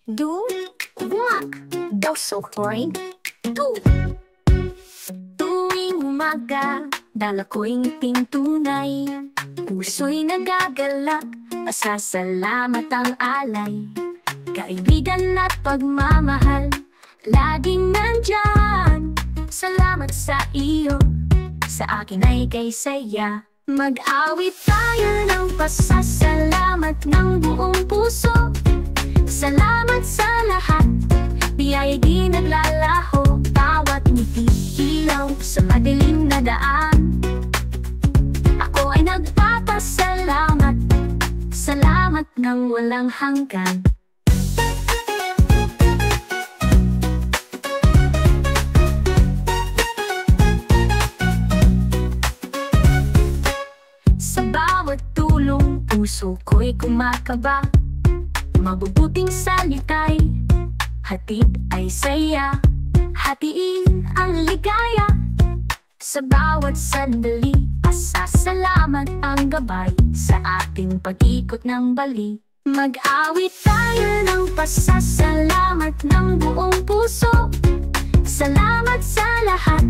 Do, walk, so horny. Do. Tuwing umaga, dala ko'y ngiting tunay. Puso'y nagagalak, pasasalamat ang alay. Kaibigan at pagmamahal, laging nandyan. Salamat sa iyo, sa akin ay kay saya. Mag-awit tayo ng pasasalamat ng buong puso. Salamat sa lahat, biyaya di naglalaho. Bawat ngiti, ilaw sa madilim na daan. Ako ay nagpapasalamat, salamat ng walang hanggan. Sa bawat tulong, puso ko'y kumakaba. Mabubuting salita'y hatid ay saya. Hatiin ang ligaya. Sa bawat sandali, pasasalamat ang gabay. Sa ating pag-ikot ng bali, mag-awit tayo ng pasasalamat ng buong puso. Salamat sa lahat,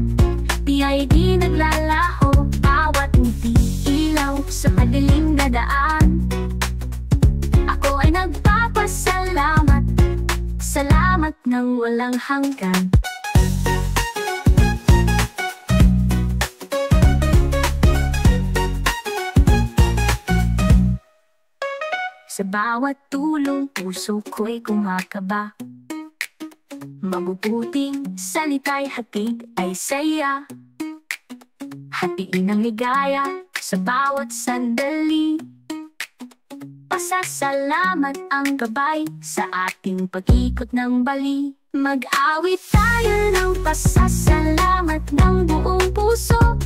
biyaya di naglalaho. Bawat ngiti, ilaw sa madilim na daan. Ako ay nagpapasalamat, salamat ng walang hanggan. Sa bawat tulong, puso ko'y kumakaba. Mabubuting salita'y hatid ay saya. Hatiin ang ligaya sa bawat sandali. Pasasalamat ang gabay sa ating pag-ikot ng bali. Mag-awit tayo ng pasasalamat ng buong puso.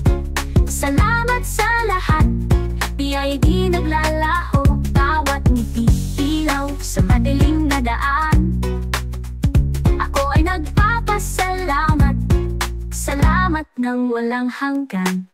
Salamat sa lahat, biyaya di naglalaho. Bawat ngiti, ilaw sa madilim na daan. Ako ay nagpapasalamat, salamat ng walang hanggan.